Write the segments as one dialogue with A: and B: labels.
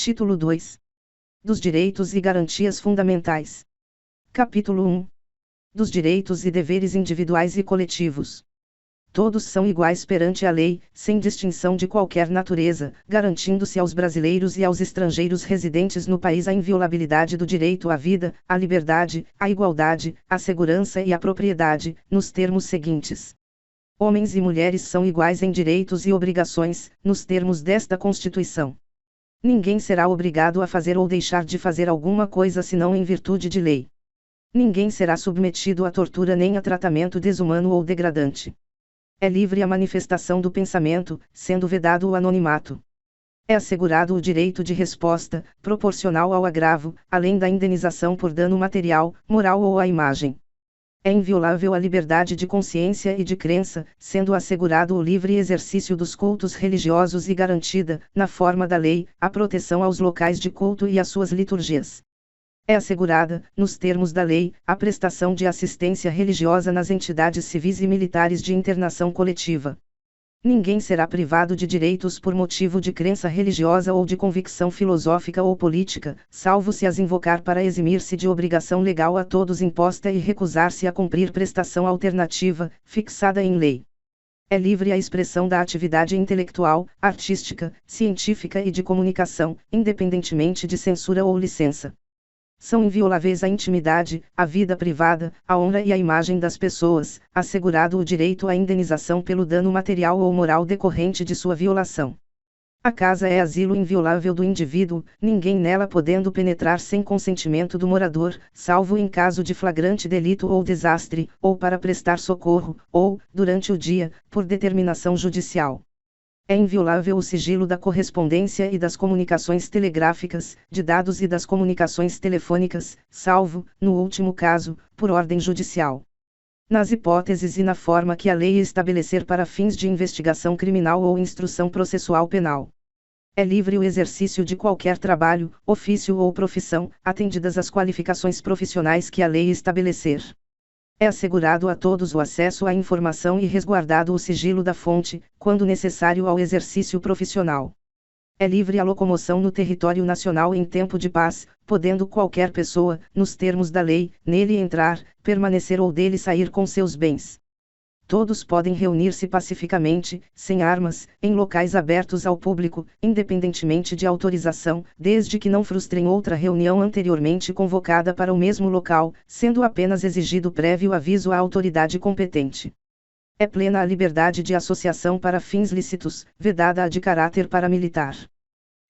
A: Título 2. Dos direitos e garantias fundamentais. Capítulo 1. Dos direitos e deveres individuais e coletivos. Todos são iguais perante a lei, sem distinção de qualquer natureza, garantindo-se aos brasileiros e aos estrangeiros residentes no país a inviolabilidade do direito à vida, à liberdade, à igualdade, à segurança e à propriedade, nos termos seguintes. Homens e mulheres são iguais em direitos e obrigações, nos termos desta Constituição. Ninguém será obrigado a fazer ou deixar de fazer alguma coisa senão em virtude de lei. Ninguém será submetido à tortura nem a tratamento desumano ou degradante. É livre a manifestação do pensamento, sendo vedado o anonimato. É assegurado o direito de resposta, proporcional ao agravo, além da indenização por dano material, moral ou à imagem. É inviolável a liberdade de consciência e de crença, sendo assegurado o livre exercício dos cultos religiosos e garantida, na forma da lei, a proteção aos locais de culto e às suas liturgias. É assegurada, nos termos da lei, a prestação de assistência religiosa nas entidades civis e militares de internação coletiva. Ninguém será privado de direitos por motivo de crença religiosa ou de convicção filosófica ou política, salvo se as invocar para eximir-se de obrigação legal a todos imposta e recusar-se a cumprir prestação alternativa, fixada em lei. É livre a expressão da atividade intelectual, artística, científica e de comunicação, independentemente de censura ou licença. São invioláveis a intimidade, a vida privada, a honra e a imagem das pessoas, assegurado o direito à indenização pelo dano material ou moral decorrente de sua violação. A casa é asilo inviolável do indivíduo, ninguém nela podendo penetrar sem consentimento do morador, salvo em caso de flagrante delito ou desastre, ou para prestar socorro, ou, durante o dia, por determinação judicial. É inviolável o sigilo da correspondência e das comunicações telegráficas, de dados e das comunicações telefônicas, salvo, no último caso, por ordem judicial. Nas hipóteses e na forma que a lei estabelecer para fins de investigação criminal ou instrução processual penal. É livre o exercício de qualquer trabalho, ofício ou profissão, atendidas as qualificações profissionais que a lei estabelecer. É assegurado a todos o acesso à informação e resguardado o sigilo da fonte, quando necessário ao exercício profissional. É livre a locomoção no território nacional em tempo de paz, podendo qualquer pessoa, nos termos da lei, nele entrar, permanecer ou dele sair com seus bens. Todos podem reunir-se pacificamente, sem armas, em locais abertos ao público, independentemente de autorização, desde que não frustrem outra reunião anteriormente convocada para o mesmo local, sendo apenas exigido prévio aviso à autoridade competente. É plena a liberdade de associação para fins lícitos, vedada a de caráter paramilitar.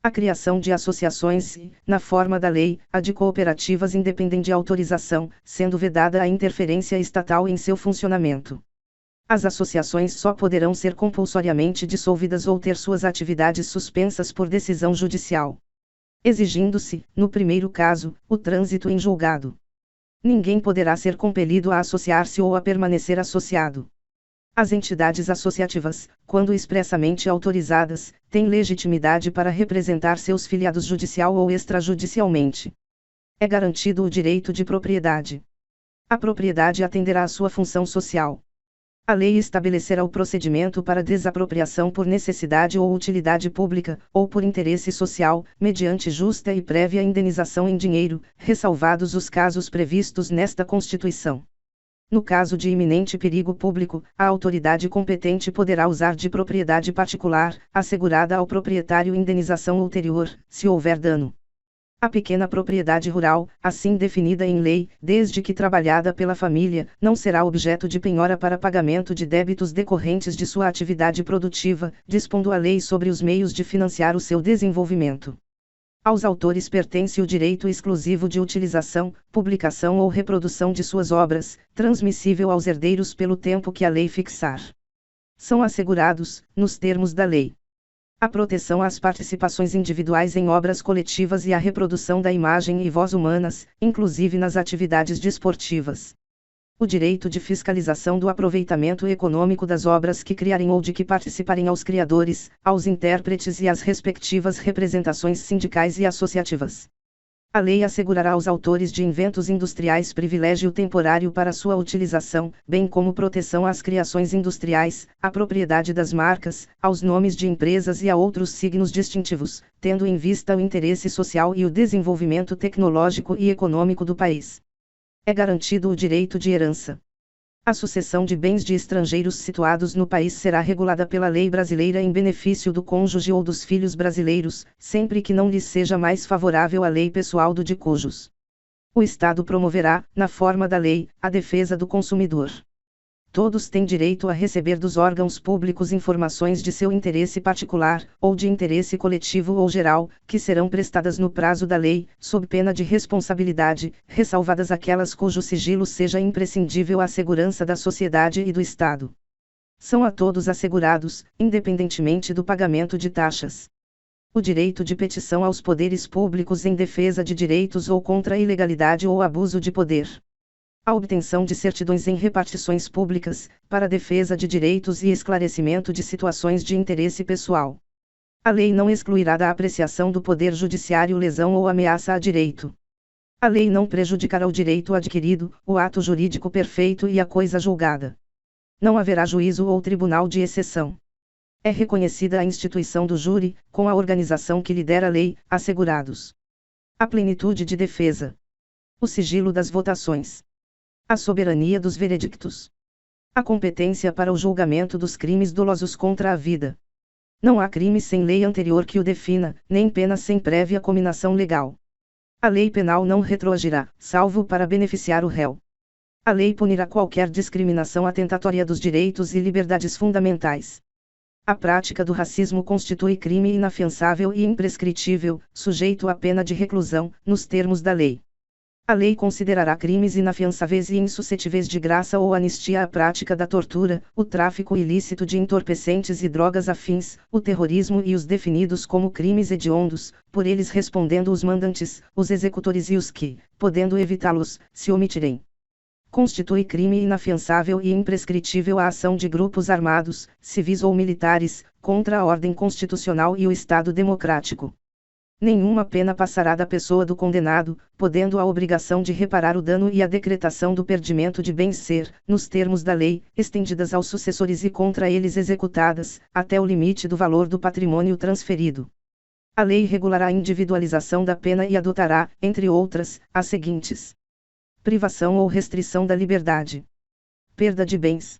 A: A criação de associações e, na forma da lei, a de cooperativas independem de autorização, sendo vedada a interferência estatal em seu funcionamento. As associações só poderão ser compulsoriamente dissolvidas ou ter suas atividades suspensas por decisão judicial. Exigindo-se, no primeiro caso, o trânsito em julgado. Ninguém poderá ser compelido a associar-se ou a permanecer associado. As entidades associativas, quando expressamente autorizadas, têm legitimidade para representar seus filiados judicial ou extrajudicialmente. É garantido o direito de propriedade. A propriedade atenderá à sua função social. A lei estabelecerá o procedimento para desapropriação por necessidade ou utilidade pública, ou por interesse social, mediante justa e prévia indenização em dinheiro, ressalvados os casos previstos nesta Constituição. No caso de iminente perigo público, a autoridade competente poderá usar de propriedade particular, assegurada ao proprietário indenização ulterior, se houver dano. A pequena propriedade rural, assim definida em lei, desde que trabalhada pela família, não será objeto de penhora para pagamento de débitos decorrentes de sua atividade produtiva, dispondo a lei sobre os meios de financiar o seu desenvolvimento. Aos autores pertence o direito exclusivo de utilização, publicação ou reprodução de suas obras, transmissível aos herdeiros pelo tempo que a lei fixar. São assegurados, nos termos da lei, a proteção às participações individuais em obras coletivas e a reprodução da imagem e voz humanas, inclusive nas atividades desportivas. O direito de fiscalização do aproveitamento econômico das obras que criarem ou de que participarem aos criadores, aos intérpretes e às respectivas representações sindicais e associativas. A lei assegurará aos autores de inventos industriais privilégio temporário para sua utilização, bem como proteção às criações industriais, à propriedade das marcas, aos nomes de empresas e a outros signos distintivos, tendo em vista o interesse social e o desenvolvimento tecnológico e econômico do país. É garantido o direito de herança. A sucessão de bens de estrangeiros situados no país será regulada pela lei brasileira em benefício do cônjuge ou dos filhos brasileiros, sempre que não lhes seja mais favorável a lei pessoal do de cujos. O Estado promoverá, na forma da lei, a defesa do consumidor. Todos têm direito a receber dos órgãos públicos informações de seu interesse particular, ou de interesse coletivo ou geral, que serão prestadas no prazo da lei, sob pena de responsabilidade, ressalvadas aquelas cujo sigilo seja imprescindível à segurança da sociedade e do Estado. São a todos assegurados, independentemente do pagamento de taxas, o direito de petição aos poderes públicos em defesa de direitos ou contra a ilegalidade ou abuso de poder. A obtenção de certidões em repartições públicas, para defesa de direitos e esclarecimento de situações de interesse pessoal. A lei não excluirá da apreciação do Poder Judiciário lesão ou ameaça a direito. A lei não prejudicará o direito adquirido, o ato jurídico perfeito e a coisa julgada. Não haverá juízo ou tribunal de exceção. É reconhecida a instituição do júri, com a organização que lhe der a lei, assegurados a plenitude de defesa, o sigilo das votações, a soberania dos veredictos, a competência para o julgamento dos crimes dolosos contra a vida. Não há crime sem lei anterior que o defina, nem pena sem prévia cominação legal. A lei penal não retroagirá, salvo para beneficiar o réu. A lei punirá qualquer discriminação atentatória dos direitos e liberdades fundamentais. A prática do racismo constitui crime inafiançável e imprescritível, sujeito à pena de reclusão, nos termos da lei. A lei considerará crimes inafiançáveis e insuscetíveis de graça ou anistia a prática da tortura, o tráfico ilícito de entorpecentes e drogas afins, o terrorismo e os definidos como crimes hediondos, por eles respondendo os mandantes, os executores e os que, podendo evitá-los, se omitirem. Constitui crime inafiançável e imprescritível a ação de grupos armados, civis ou militares, contra a ordem constitucional e o Estado democrático. Nenhuma pena passará da pessoa do condenado, podendo a obrigação de reparar o dano e a decretação do perdimento de bens ser, nos termos da lei, estendidas aos sucessores e contra eles executadas, até o limite do valor do patrimônio transferido. A lei regulará a individualização da pena e adotará, entre outras, as seguintes: privação ou restrição da liberdade, perda de bens,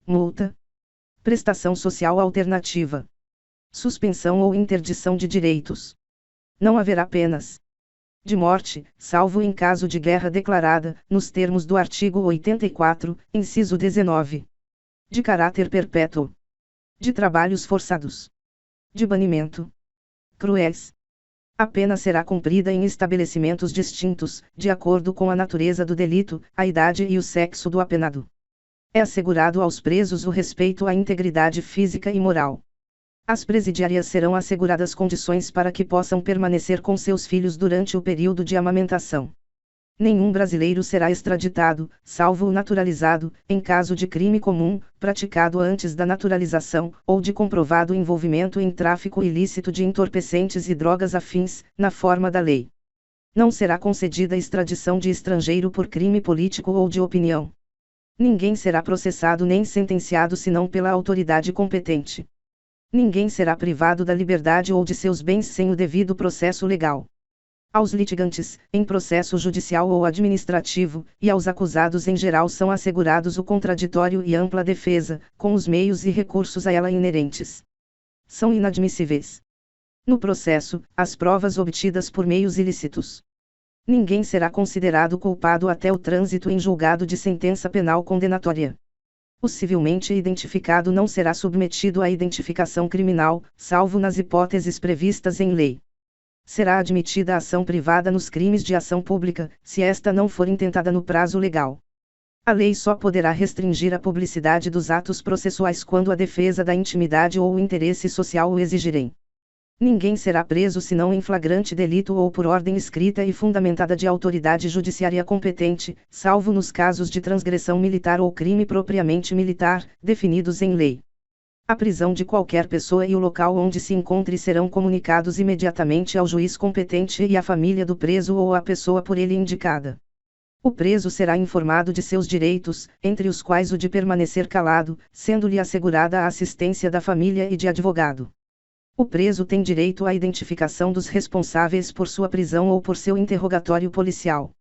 A: multa, prestação social alternativa, suspensão ou interdição de direitos. Não haverá penas de morte, salvo em caso de guerra declarada, nos termos do artigo 84, inciso 19. De caráter perpétuo. De trabalhos forçados. De banimento. Cruéis. A pena será cumprida em estabelecimentos distintos, de acordo com a natureza do delito, a idade e o sexo do apenado. É assegurado aos presos o respeito à integridade física e moral. As presidiárias serão asseguradas condições para que possam permanecer com seus filhos durante o período de amamentação. Nenhum brasileiro será extraditado, salvo o naturalizado, em caso de crime comum, praticado antes da naturalização, ou de comprovado envolvimento em tráfico ilícito de entorpecentes e drogas afins, na forma da lei. Não será concedida extradição de estrangeiro por crime político ou de opinião. Ninguém será processado nem sentenciado senão pela autoridade competente. Ninguém será privado da liberdade ou de seus bens sem o devido processo legal. Aos litigantes, em processo judicial ou administrativo, e aos acusados em geral são assegurados o contraditório e ampla defesa, com os meios e recursos a ela inerentes. São inadmissíveis no processo, as provas obtidas por meios ilícitos. Ninguém será considerado culpado até o trânsito em julgado de sentença penal condenatória. O civilmente identificado não será submetido à identificação criminal, salvo nas hipóteses previstas em lei. Será admitida a ação privada nos crimes de ação pública, se esta não for intentada no prazo legal. A lei só poderá restringir a publicidade dos atos processuais quando a defesa da intimidade ou o interesse social o exigirem. Ninguém será preso senão em flagrante delito ou por ordem escrita e fundamentada de autoridade judiciária competente, salvo nos casos de transgressão militar ou crime propriamente militar, definidos em lei. A prisão de qualquer pessoa e o local onde se encontre serão comunicados imediatamente ao juiz competente e à família do preso ou à pessoa por ele indicada. O preso será informado de seus direitos, entre os quais o de permanecer calado, sendo-lhe assegurada a assistência da família e de advogado. O preso tem direito à identificação dos responsáveis por sua prisão ou por seu interrogatório policial.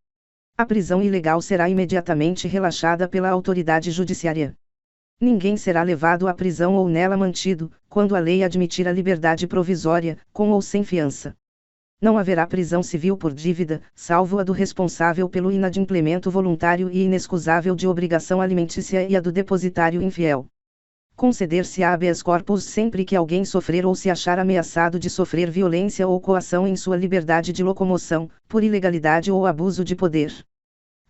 A: A prisão ilegal será imediatamente relaxada pela autoridade judiciária. Ninguém será levado à prisão ou nela mantido, quando a lei admitir a liberdade provisória, com ou sem fiança. Não haverá prisão civil por dívida, salvo a do responsável pelo inadimplemento voluntário e inexcusável de obrigação alimentícia e a do depositário infiel. Conceder-se-á habeas corpus sempre que alguém sofrer ou se achar ameaçado de sofrer violência ou coação em sua liberdade de locomoção, por ilegalidade ou abuso de poder.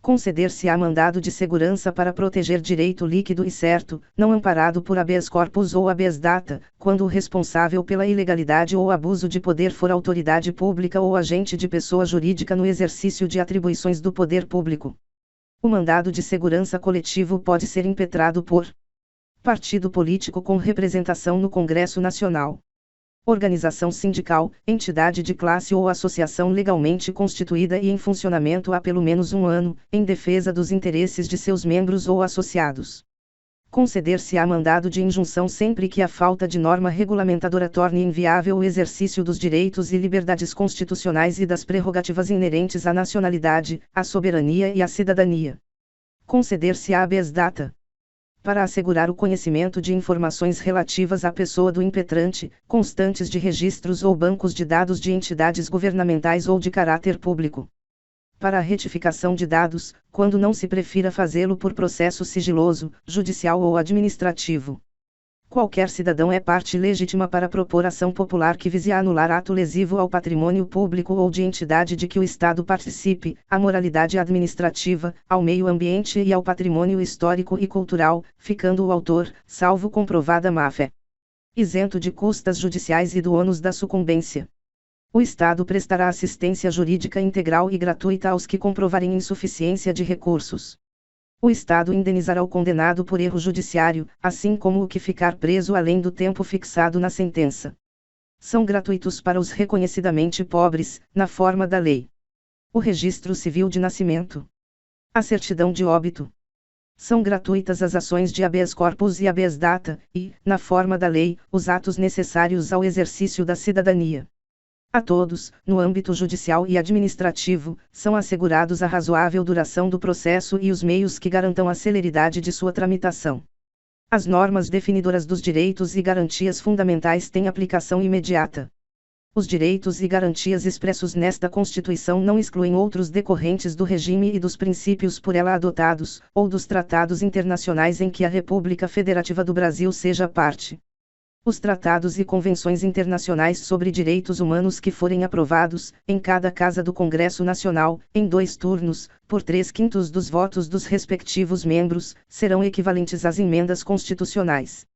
A: Conceder-se-á mandado de segurança para proteger direito líquido e certo, não amparado por habeas corpus ou habeas data, quando o responsável pela ilegalidade ou abuso de poder for autoridade pública ou agente de pessoa jurídica no exercício de atribuições do poder público. O mandado de segurança coletivo pode ser impetrado por partido político com representação no Congresso Nacional, organização sindical, entidade de classe ou associação legalmente constituída e em funcionamento há pelo menos um ano, em defesa dos interesses de seus membros ou associados. Conceder-se-á mandado de injunção sempre que a falta de norma regulamentadora torne inviável o exercício dos direitos e liberdades constitucionais e das prerrogativas inerentes à nacionalidade, à soberania e à cidadania. Conceder-se-á habeas data para assegurar o conhecimento de informações relativas à pessoa do impetrante, constantes de registros ou bancos de dados de entidades governamentais ou de caráter público. Para a retificação de dados, quando não se prefira fazê-lo por processo sigiloso, judicial ou administrativo. Qualquer cidadão é parte legítima para propor ação popular que vise a anular ato lesivo ao patrimônio público ou de entidade de que o Estado participe, à moralidade administrativa, ao meio ambiente e ao patrimônio histórico e cultural, ficando o autor, salvo comprovada má-fé, isento de custas judiciais e do ônus da sucumbência. O Estado prestará assistência jurídica integral e gratuita aos que comprovarem insuficiência de recursos. O Estado indenizará o condenado por erro judiciário, assim como o que ficar preso além do tempo fixado na sentença. São gratuitos para os reconhecidamente pobres, na forma da lei, o registro civil de nascimento, a certidão de óbito. São gratuitas as ações de habeas corpus e habeas data, e, na forma da lei, os atos necessários ao exercício da cidadania. A todos, no âmbito judicial e administrativo, são assegurados a razoável duração do processo e os meios que garantam a celeridade de sua tramitação. As normas definidoras dos direitos e garantias fundamentais têm aplicação imediata. Os direitos e garantias expressos nesta Constituição não excluem outros decorrentes do regime e dos princípios por ela adotados, ou dos tratados internacionais em que a República Federativa do Brasil seja parte. Os tratados e convenções internacionais sobre direitos humanos que forem aprovados, em cada Casa do Congresso Nacional, em 2 turnos, por 3/5 dos votos dos respectivos membros, serão equivalentes às emendas constitucionais.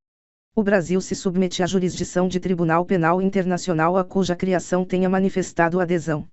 A: O Brasil se submete à jurisdição de Tribunal Penal Internacional a cuja criação tenha manifestado adesão.